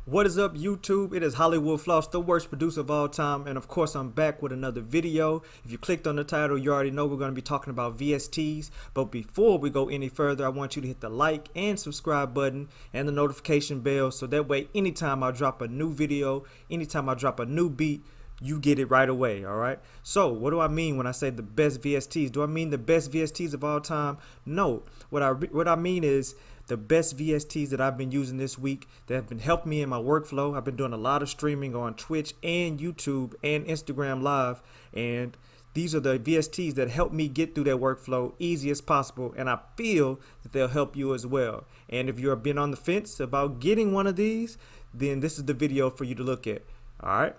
What is up, YouTube? It is HWFLOSS, the worst producer of all time, and of course I'm back with another video. If you clicked on the title, you already know we're going to be talking about VSTs, but before we go any further, I want you to hit the like and subscribe button and the notification bell, so that way anytime I drop a new video, anytime I drop a new beat, you get it right away. All right, so what do I mean when I say the best VSTs? Do I mean the best VSTs of all time? No, what I mean is the best VSTs that I've been using this week that have been helping me in my workflow. I've been doing a lot of streaming on Twitch and YouTube and Instagram Live, and these are the VSTs that help me get through that workflow easy as possible, and I feel that they'll help you as well. And if you've been on the fence about getting one of these, then this is the video for you to look at. All right,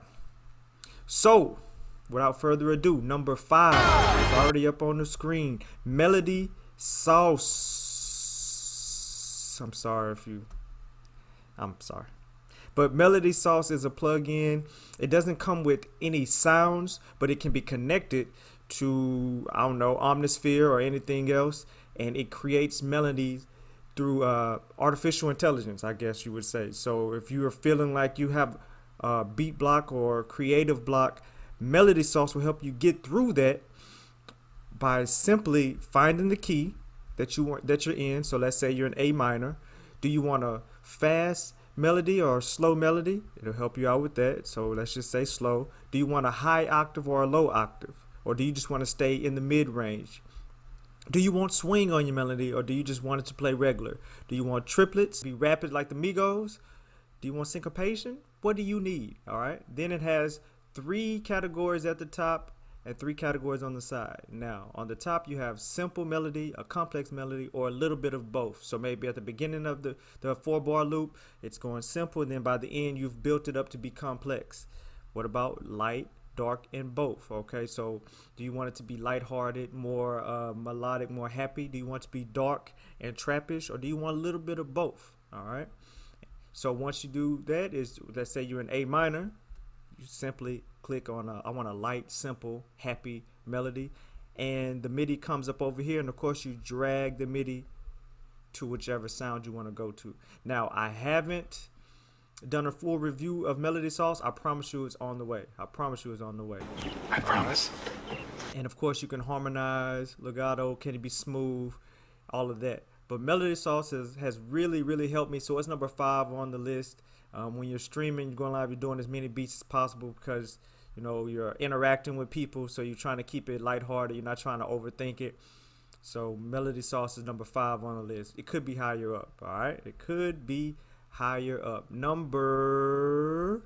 so without further ado, number 5 is already up on the screen. Melody Sauce. I'm sorry, but Melody Sauce is a plugin. It doesn't come with any sounds, but it can be connected to, I don't know, Omnisphere or anything else, and it creates melodies through artificial intelligence, I guess you would say. So if you are feeling like you have a beat block or creative block, Melody Sauce will help you get through that by simply finding the key that you're in. So let's say you're in A minor. Do you want a fast melody or a slow melody? It'll help you out with that. So let's just say slow. Do you want a high octave or a low octave? Or do you just want to stay in the mid range? Do you want swing on your melody, or do you just want it to play regular? Do you want triplets, be rapid like the Migos? Do you want syncopation? What do you need? All right. Then it has 3 categories at the top and 3 categories on the side. Now on the top you have simple melody, a complex melody, or a little bit of both. So maybe at the beginning of the 4-bar loop it's going simple, and then by the end you've built it up to be complex. What about light, dark, and both? Okay, so do you want it to be lighthearted, more melodic, more happy? Do you want it to be dark and trappish, or do you want a little bit of both? All right, so once you do that, is let's say you're in A minor, you simply click on I want a light, simple, happy melody, and the MIDI comes up over here, and of course you drag the MIDI to whichever sound you want to go to. Now I haven't done a full review of Melody Sauce. I promise you it's on the way. I promise you it's on the way. I promise. And of course you can harmonize, legato, can it be smooth, all of that. But Melody Sauce has really helped me, so it's number 5 on the list. When you're streaming, you're going live, you're doing as many beats as possible because you know you're interacting with people, so you're trying to keep it lighthearted. You're not trying to overthink it. So Melody Sauce is number 5 on the list. It could be higher up. All right, it could be higher up. Number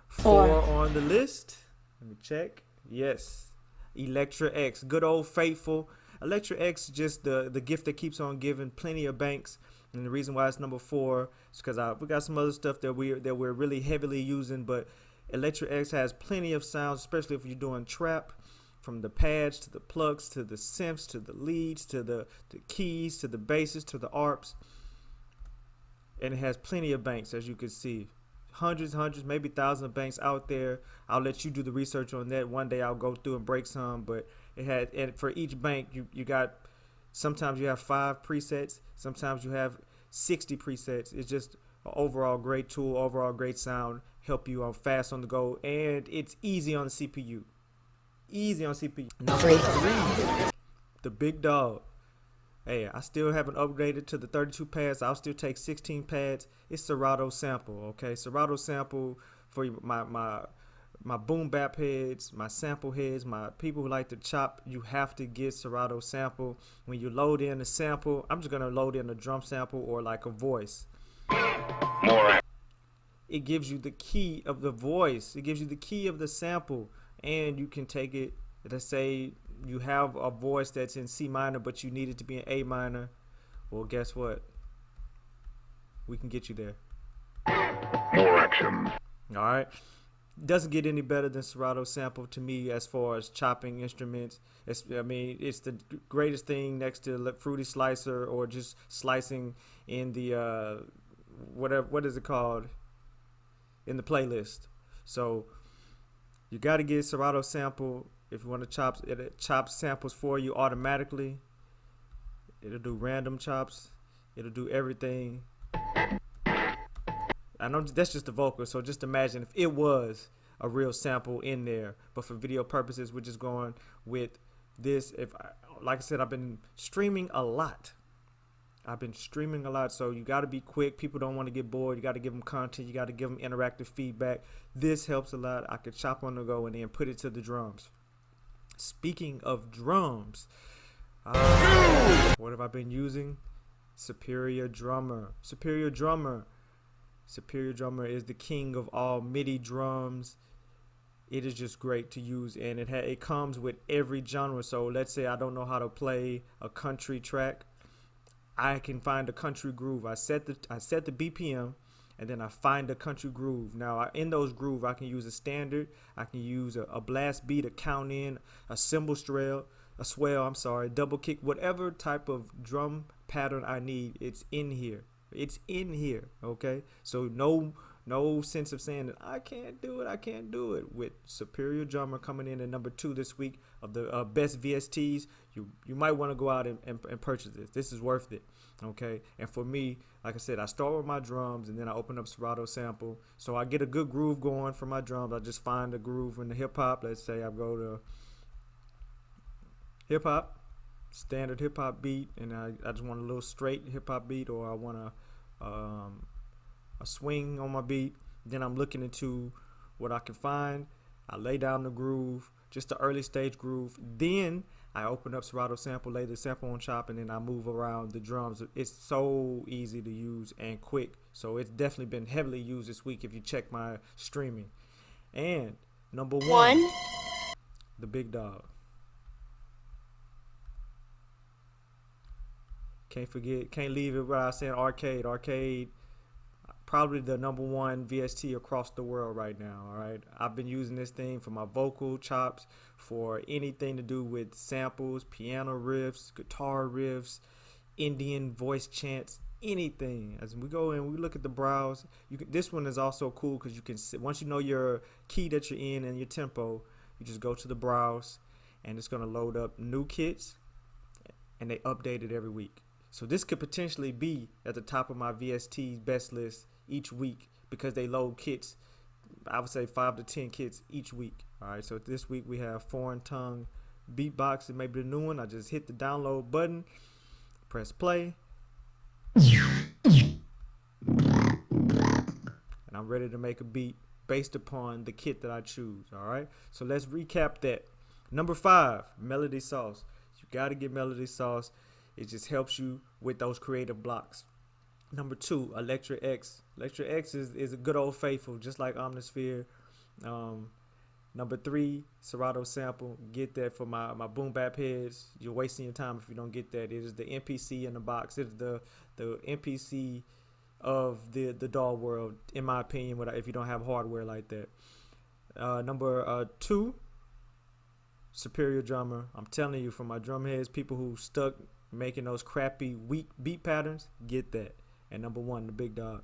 4 on the list. Let me check. Yes, Elektra X. Good old faithful Elektra X, just the gift that keeps on giving. Plenty of banks. And the reason why it's number 4 is because we got some other stuff that we're really heavily using, but Elektra X has plenty of sounds, especially if you're doing trap, from the pads to the plucks to the synths to the leads to the keys to the basses to the arps, and it has plenty of banks, as you can see. Hundreds, maybe thousands of banks out there. I'll let you do the research on that. One day I'll go through and break some, but it had, and for each bank you got, sometimes you have 5 presets, sometimes you have 60 presets. It's just an overall great tool, overall great sound, help you on fast on the go, and it's easy on the CPU. Easy on CPU. Number 3, the big dog. Hey, I still haven't upgraded to the 32 pads. I'll still take 16 pads. It's Serato Sample, okay? Serato Sample for my boom bap heads, my sample heads, my people who like to chop. You have to get Serato Sample. When you load in a sample, I'm just gonna load in a drum sample or like a voice. More. It gives you the key of the voice. It gives you the key of the sample, and you can take it. Let's say you have a voice that's in C minor, but you need it to be in A minor. Well, guess what? We can get you there. More action. All right. Doesn't get any better than Serato Sample to me as far as chopping instruments. It's the greatest thing next to Fruity Slicer, or just slicing in the what is it called, in the playlist. So you got to get Serato Sample if you want to chop. It chops samples for you automatically. It'll do random chops. It'll do everything. I know that's just the vocal, so just imagine if it was a real sample in there. But for video purposes, we're just going with this. Like I said, I've been streaming a lot. So you got to be quick. People don't want to get bored. You got to give them content. You got to give them interactive feedback. This helps a lot. I could chop on the go and then put it to the drums. Speaking of drums, what have I been using? Superior Drummer. Superior Drummer is the king of all MIDI drums. It is just great to use, and it comes with every genre. So let's say I don't know how to play a country track. I can find a country groove. I set the BPM, and then I find a country groove. Now in those grooves, I can use a standard. I can use a blast beat, a count in, a cymbal swell, double kick, whatever type of drum pattern I need. It's in here. Okay. So no sense of saying that I can't do it. With Superior Drummer coming in at number 2 this week of the best VSTs, you might want to go out and purchase this. This is worth it, okay? And for me, like I said, I start with my drums and then I open up Serato sample, so I get a good groove going for my drums. I just find a groove in the hip hop. Let's say I go to hip hop, standard hip hop beat, and I just want a little straight hip hop beat, or I want a swing on my beat. Then I'm looking into what I can find. I lay down the groove, just the early stage groove. Then I open up Serato sample, lay the sample on chop, and then I move around the drums. It's so easy to use and quick. So it's definitely been heavily used this week if you check my streaming. And number one, the big dog. Can't leave it where I said arcade. Arcade, probably the number 1 VST across the world right now. All right, I've been using this thing for my vocal chops, for anything to do with samples, piano riffs, guitar riffs, Indian voice chants, anything. As we go in, we look at the browse. This one is also cool because you can, once you know your key that you're in and your tempo, you just go to the browse, and it's gonna load up new kits, and they update it every week. So this could potentially be at the top of my VST's best list each week, because they load kits. I would say 5 to 10 kits each week. All right, so this week we have Foreign Tongue Beatbox. It may be the new one. I just hit the download button, press play, and I'm ready to make a beat based upon the kit that I choose. All right, so let's recap that. Number 5, Melody Sauce. You got to get Melody Sauce. It just helps you with those creative blocks. Number 2, Elektra X. Elektra X is a good old faithful, just like Omnisphere. Number 3, Serato sample. Get that for my boom bap heads. You're wasting your time if you don't get that. It is the NPC in the box. It is the NPC of the DAW world, in my opinion, if you don't have hardware like that. Number 2, Superior Drummer. I'm telling you, for my drum heads, people who stuck making those crappy weak beat patterns, get that. And number 1, the big dog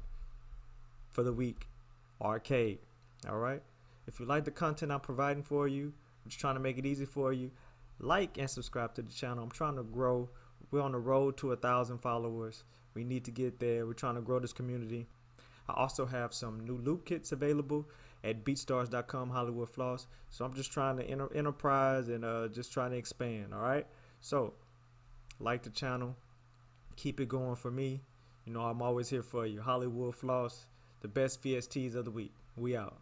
for the week, Arcade. All right, if you like the content I'm providing for you, I'm just trying to make it easy for you. Like and subscribe to the channel. I'm trying to grow. We're on the road to 1,000 followers. We need to get there. We're trying to grow this community. I also have some new loop kits available at beatstars.com, HWFLOSS. So I'm just trying to enterprise and just trying to expand. All right, so like the channel, keep it going for me. You know, I'm always here for you. HWFLOSS, the best VSTs of the week. We out.